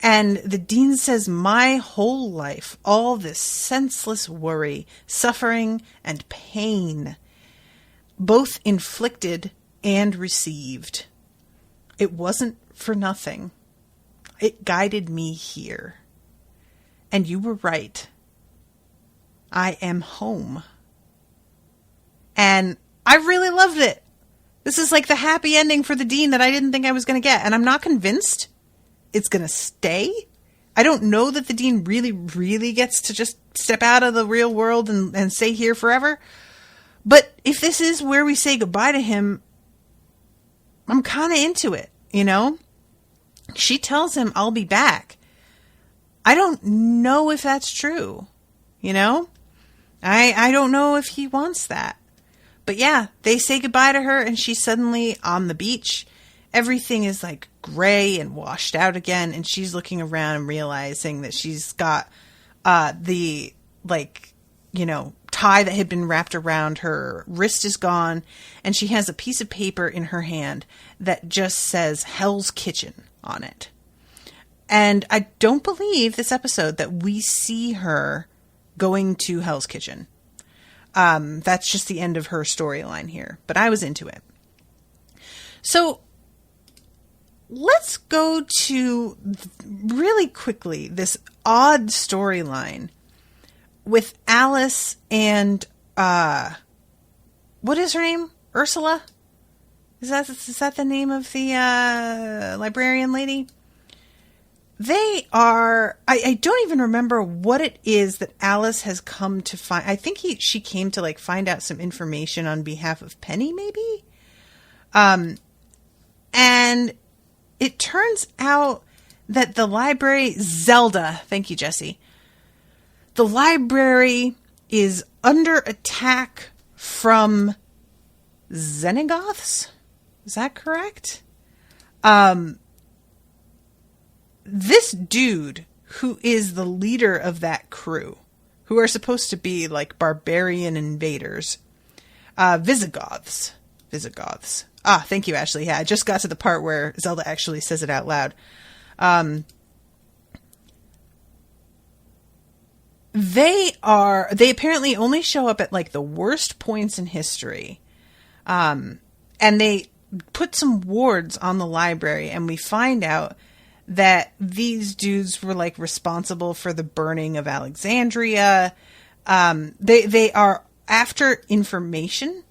And the dean says, my whole life, all this senseless worry, suffering, and pain, both inflicted and received, it wasn't for nothing. It guided me here. And you were right. I am home. And I really loved it. This is like the happy ending for the dean that I didn't think I was going to get. And I'm not convinced it's going to stay. I don't know that the dean really, really gets to just step out of the real world and stay here forever. But if this is where we say goodbye to him, I'm kind of into it, you know? She tells him, I'll be back. I don't know if that's true, you know? I don't know if he wants that. But yeah, they say goodbye to her and she's suddenly on the beach. Everything is like gray and washed out again. And she's looking around and realizing that she's got the, like, you know, tie that had been wrapped around her wrist is gone, and she has a piece of paper in her hand that just says Hell's Kitchen on it. And I don't believe this episode that we see her going to Hell's Kitchen. That's just the end of her storyline here, but I was into it. So let's go to really quickly this odd storyline with Alice and what is her name? Ursula? Is that the name of the librarian lady? They are... I don't even remember what it is that Alice has come to find. I think she came to like find out some information on behalf of Penny, maybe? And it turns out that the library... Zelda. Thank you, Jesse. The library is under attack from Xenogoths? Is that correct? This dude, who is the leader of that crew, who are supposed to be like barbarian invaders, Visigoths. Ah, thank you, Ashley. Yeah, I just got to the part where Zelda actually says it out loud. They apparently only show up at like the worst points in history. And they put some wards on the library, and we find out that these dudes were like responsible for the burning of Alexandria. They are after information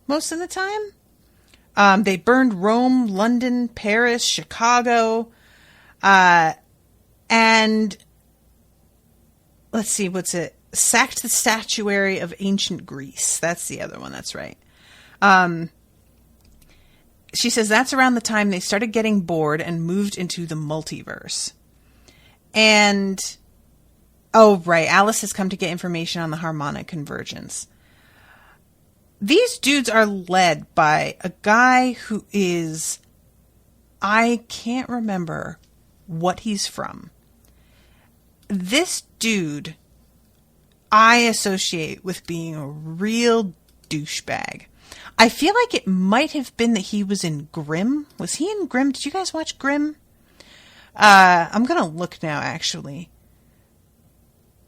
most of the time. They burned Rome, London, Paris, Chicago, and let's see, what's it? Sacked the statuary of ancient Greece. That's the other one. That's right. She says that's around the time they started getting bored and moved into the multiverse. And, oh, right. Alice has come to get information on the harmonic convergence. These dudes are led by a guy who is, I can't remember what he's from. This dude I associate with being a real douchebag. I feel like it might have been that he was in Grimm. Was he in Grimm? Did you guys watch Grimm? I'm going to look now, actually.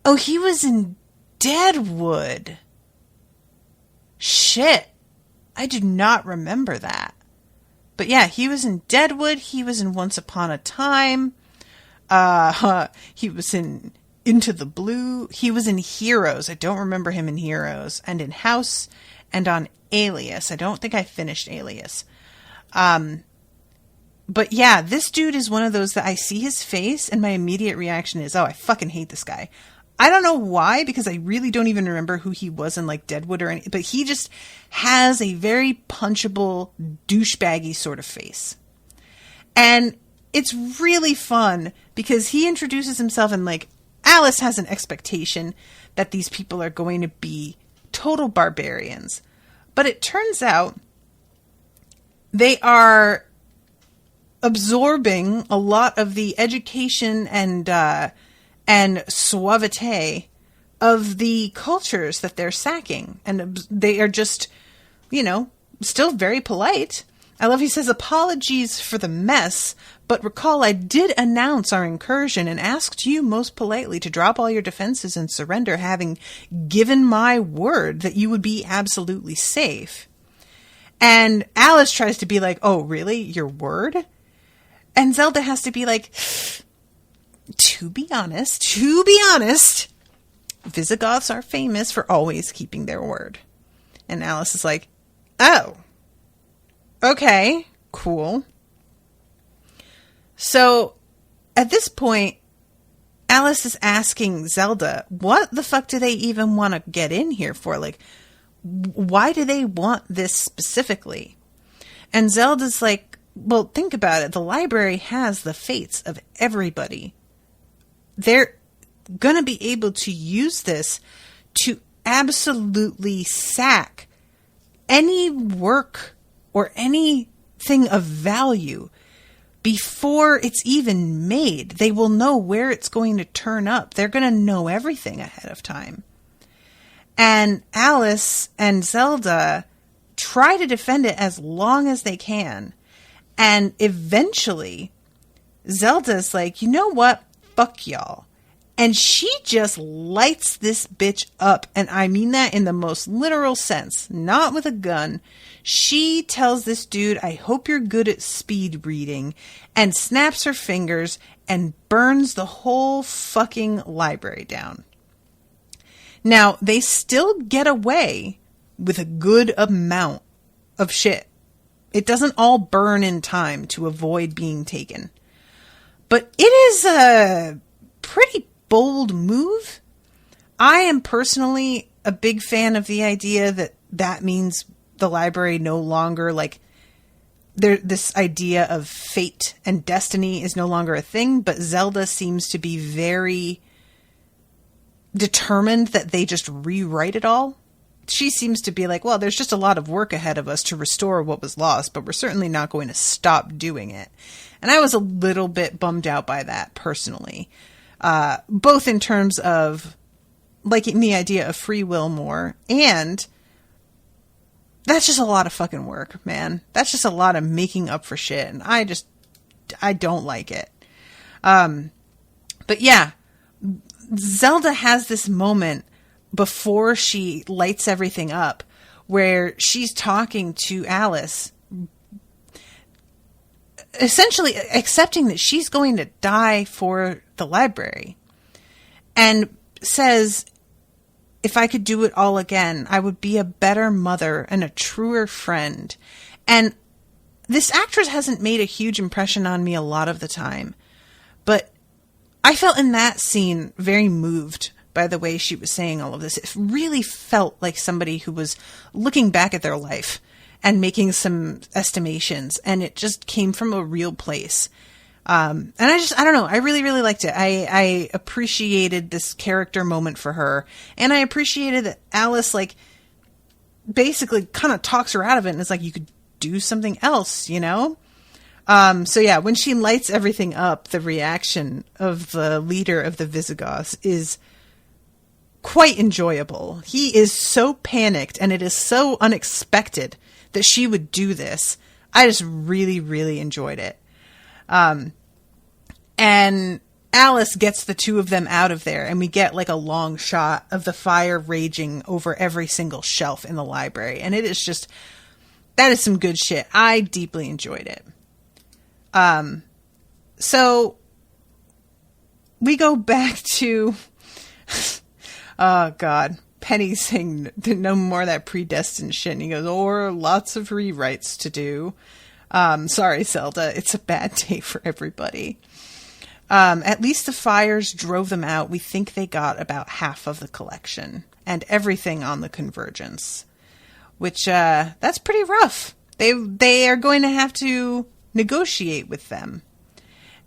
Oh, he was in Deadwood. Shit. I do not remember that. But yeah, he was in Deadwood. He was in Once Upon a Time. He was in Into the Blue. He was in Heroes. I don't remember him in Heroes. And in House. And on Alias. I don't think I finished Alias. But yeah, this dude is one of those that I see his face and my immediate reaction is, oh, I fucking hate this guy. I don't know why, because I really don't even remember who he was in like Deadwood or anything, but he just has a very punchable, douchebaggy sort of face. And it's really fun because he introduces himself and like Alice has an expectation that these people are going to be total barbarians. But it turns out they are absorbing a lot of the education and suavite of the cultures that they're sacking. And they are just, still very polite. I love he says, apologies for the mess, but recall I did announce our incursion and asked you most politely to drop all your defenses and surrender, having given my word that you would be absolutely safe. And Alice tries to be like, oh, really? Your word? And Zelda has to be like, to be honest, Visigoths are famous for always keeping their word. And Alice is like, oh, okay, cool. So at this point, Alice is asking Zelda, what the fuck do they even want to get in here for? Like, why do they want this specifically? And Zelda's like, well, think about it. The library has the fates of everybody. They're going to be able to use this to absolutely sack any work or anything of value before it's even made. They will know where it's going to turn up. They're going to know everything ahead of time. And Alice and Zelda try to defend it as long as they can. And eventually, Zelda's like, you know what? Fuck y'all. And she just lights this bitch up. And I mean that in the most literal sense, not with a gun. She tells this dude, I hope you're good at speed reading, and snaps her fingers and burns the whole fucking library down. Now, they still get away with a good amount of shit. It doesn't all burn in time to avoid being taken. But it is a pretty bold move. I am personally a big fan of the idea that that means the library no longer, like, this idea of fate and destiny is no longer a thing, but Zelda seems to be very determined that they just rewrite it all. She seems to be like, well, there's just a lot of work ahead of us to restore what was lost, but we're certainly not going to stop doing it. And I was a little bit bummed out by that personally, both in terms of liking the idea of free will more, and that's just a lot of fucking work, man. That's just a lot of making up for shit, and I don't like it. But yeah, Zelda has this moment before she lights everything up where she's talking to Alice, essentially accepting that she's going to die for the library, and says, if I could do it all again, I would be a better mother and a truer friend. And this actress hasn't made a huge impression on me a lot of the time, but I felt in that scene very moved by the way she was saying all of this. It really felt like somebody who was looking back at their life and making some estimations, and it just came from a real place. And I don't know. I really, really liked it. I appreciated this character moment for her, and I appreciated that Alice, like, basically kind of talks her out of it and is like, you could do something else, you know? So yeah, when she lights everything up, the reaction of the leader of the Visigoths is quite enjoyable. He is so panicked, and it is so unexpected that she would do this. I just really, really enjoyed it. And Alice gets the two of them out of there, and we get like a long shot of the fire raging over every single shelf in the library. And it is just, that is some good shit. I deeply enjoyed it. So we go back to, oh God, Penny saying no more of that predestined shit. And he goes, or lots of rewrites to do. Sorry, Zelda. It's a bad day for everybody. At least the fires drove them out. We think they got about half of the collection and everything on the Convergence, which, that's pretty rough. They are going to have to negotiate with them.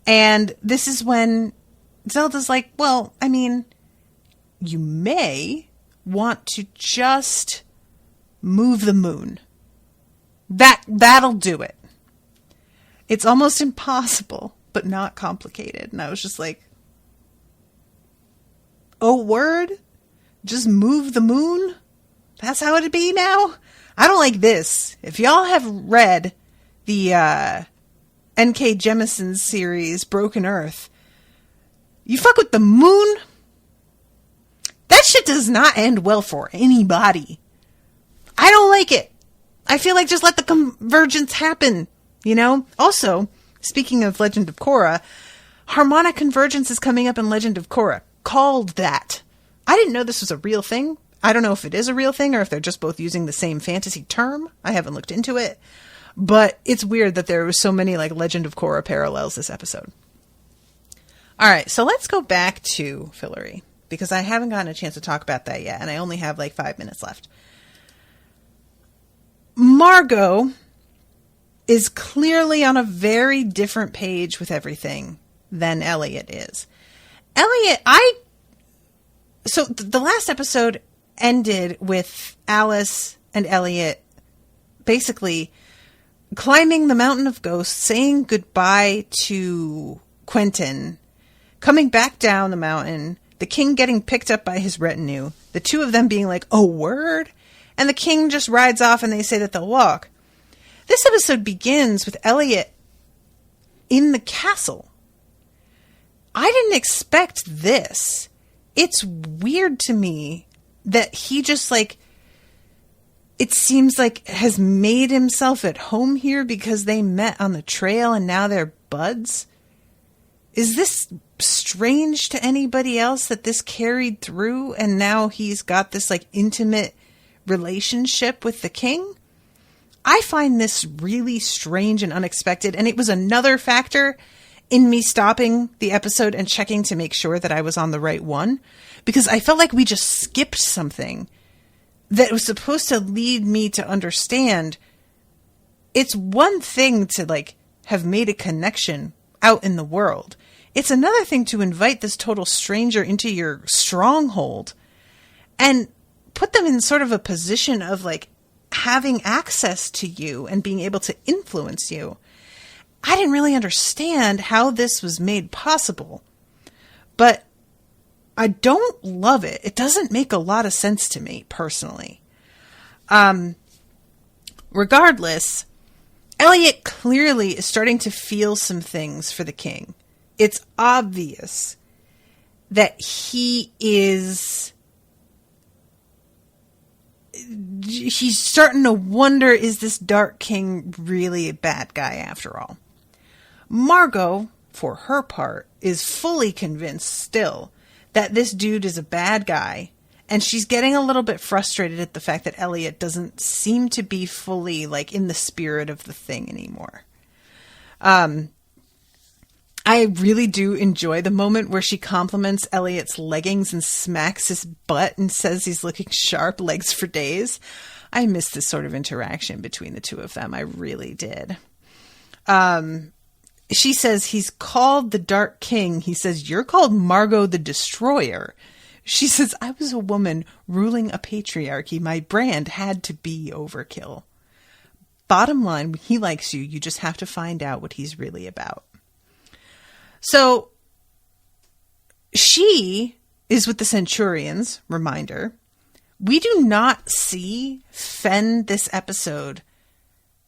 And this is when Zelda's like, well, I mean, you may want to just move the moon. That'll do it. It's almost impossible, but not complicated. And I was just like, oh, word? Just move the moon? That's how it'd be now? I don't like this. If y'all have read the N.K. Jemisin's series, Broken Earth, you fuck with the moon? That shit does not end well for anybody. I don't like it. I feel like just let the convergence happen, you know? Also, speaking of Legend of Korra, harmonic convergence is coming up in Legend of Korra. Called that. I didn't know this was a real thing. I don't know if it is a real thing or if they're just both using the same fantasy term. I haven't looked into it. But it's weird that there was so many like Legend of Korra parallels this episode. All right, so let's go back to Fillory, because I haven't gotten a chance to talk about that yet, and I only have like 5 minutes left. Margot is clearly on a very different page with everything than Elliot is. Elliot, so the last episode ended with Alice and Elliot basically climbing the Mountain of Ghosts, saying goodbye to Quentin, coming back down the mountain, the king getting picked up by his retinue, The two of them being like, oh, word? And the king just rides off and they say that they'll walk. This episode begins with Elliot in the castle. I didn't expect this. It's weird to me that he just like, it seems like has made himself at home here because they met on the trail and now they're buds. Is this strange to anybody else that this carried through and now he's got this like intimate relationship with the king? I find this really strange and unexpected, and it was another factor in me stopping the episode and checking to make sure that I was on the right one, because I felt like we just skipped something that was supposed to lead me to understand it's one thing to like have made a connection out in the world. It's another thing to invite this total stranger into your stronghold and put them in sort of a position of like having access to you and being able to influence you. I didn't really understand how this was made possible, but I don't love it. It doesn't make a lot of sense to me personally. Regardless, Elliot clearly is starting to feel some things for the king. It's obvious that he's starting to wonder, is this Dark King really a bad guy after all? Margot, for her part, is fully convinced still that this dude is a bad guy, and she's getting a little bit frustrated at the fact that Elliot doesn't seem to be fully like in the spirit of the thing anymore. I really do enjoy the moment where she compliments Elliot's leggings and smacks his butt and says he's looking sharp, legs for days. I miss this sort of interaction between the two of them. I really did. She says he's called the Dark King. He says, you're called Margot the Destroyer. She says, I was a woman ruling a patriarchy. My brand had to be overkill. Bottom line, he likes you. You just have to find out what he's really about. So she is with the Centurions, reminder. We do not see Fen this episode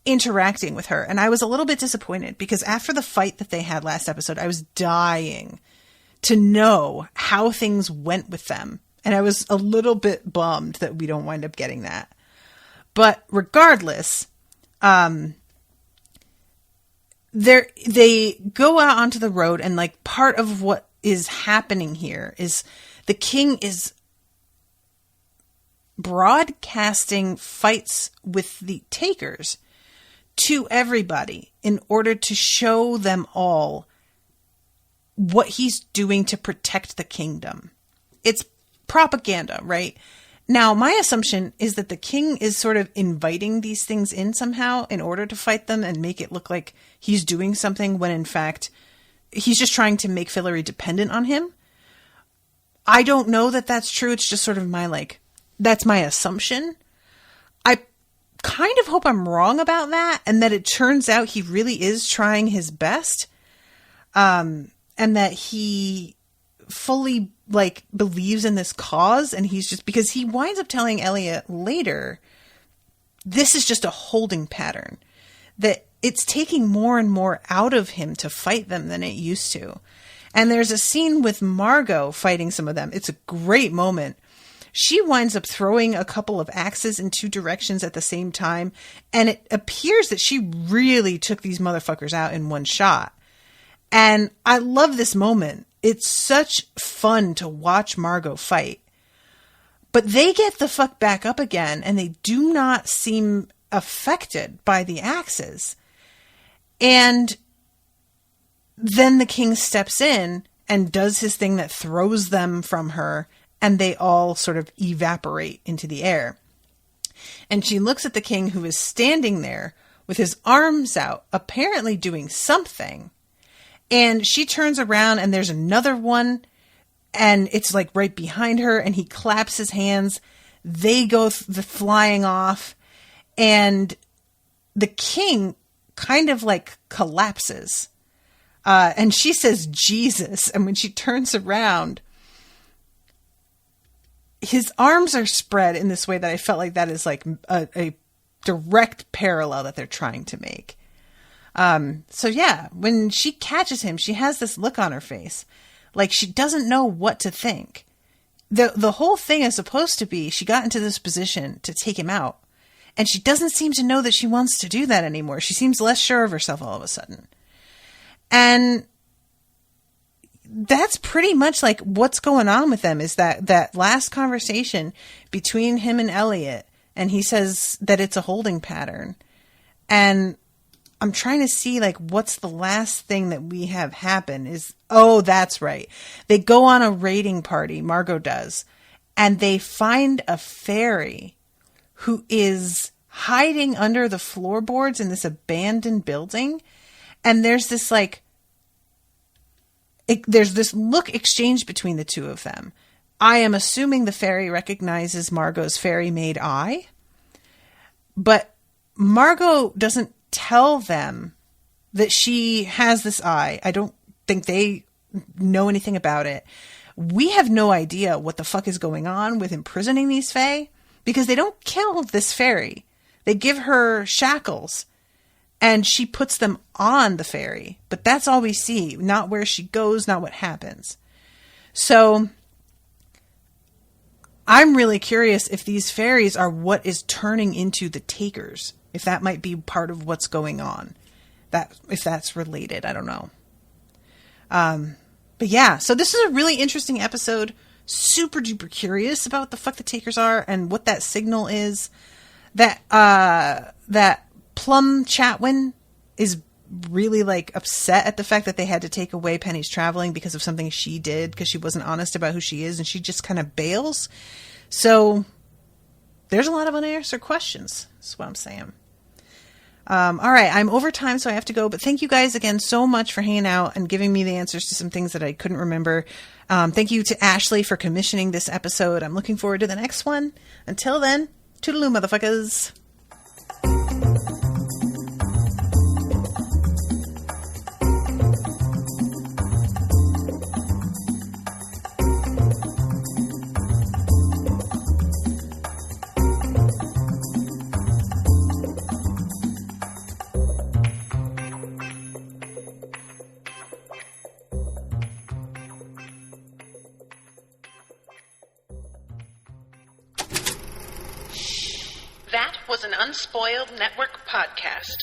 interacting with her. And I was a little bit disappointed because after the fight that they had last episode, I was dying to know how things went with them. And I was a little bit bummed that we don't wind up getting that. But regardless, they go out onto the road, and like part of what is happening here is the king is broadcasting fights with the takers to everybody in order to show them all what he's doing to protect the kingdom. It's propaganda, right? Now, my assumption is that the king is sort of inviting these things in somehow in order to fight them and make it look like he's doing something when in fact he's just trying to make Fillory dependent on him. I don't know that that's true. It's just sort of that's my assumption. I kind of hope I'm wrong about that and that it turns out he really is trying his best. And that he fully believes in this cause, and he's just, because he winds up telling Elliot later, this is just a holding pattern, that it's taking more and more out of him to fight them than it used to. And there's a scene with Margot fighting some of them. It's a great moment. She winds up throwing a couple of axes in two directions at the same time, and it appears that she really took these motherfuckers out in one shot. And I love this moment. It's such fun to watch Margot fight. But they get the fuck back up again, and they do not seem affected by the axes. And then the king steps in and does his thing that throws them from her, and they all sort of evaporate into the air. And she looks at the king, who is standing there with his arms out, apparently doing something. And she turns around and there's another one, and it's like right behind her, and he claps his hands. They go flying off, and the king kind of collapses. And she says, Jesus. And when she turns around, his arms are spread in this way that I felt like that is like a direct parallel that they're trying to make. So yeah, when she catches him, she has this look on her face, like she doesn't know what to think. The whole thing is supposed to be she got into this position to take him out, and she doesn't seem to know that she wants to do that anymore. She seems less sure of herself all of a sudden. And that's pretty much like what's going on with them, is that last conversation between him and Elliot, and he says that it's a holding pattern. And I'm trying to see like what's the last thing that we have happen is, oh, that's right. They go on a raiding party, Margot does, and they find a fairy who is hiding under the floorboards in this abandoned building. And there's this like, there's this look exchange between the two of them. I am assuming the fairy recognizes Margot's fairy-made eye, but Margot doesn't tell them that she has this eye. I don't think they know anything about it. We have no idea what the fuck is going on with imprisoning these fae, because they don't kill this fairy. They give her shackles, and she puts them on the fairy. But that's all we see, not where she goes, not what happens. So I'm really curious if these fairies are what is turning into the takers, if that might be part of what's going on. If that's related, I don't know. But yeah, so this is a really interesting episode. Super duper curious about what the fuck the takers are and what that signal is. That Plum Chatwin is really like upset at the fact that they had to take away Penny's traveling because of something she did, because she wasn't honest about who she is, and she just kind of bails. So there's a lot of unanswered questions. That's what I'm saying. All right, I'm over time, so I have to go. But thank you guys again so much for hanging out and giving me the answers to some things that I couldn't remember. Thank you to Ashley for commissioning this episode. I'm looking forward to the next one. Until then, toodaloo, motherfuckers. That was an Unspoiled Network podcast.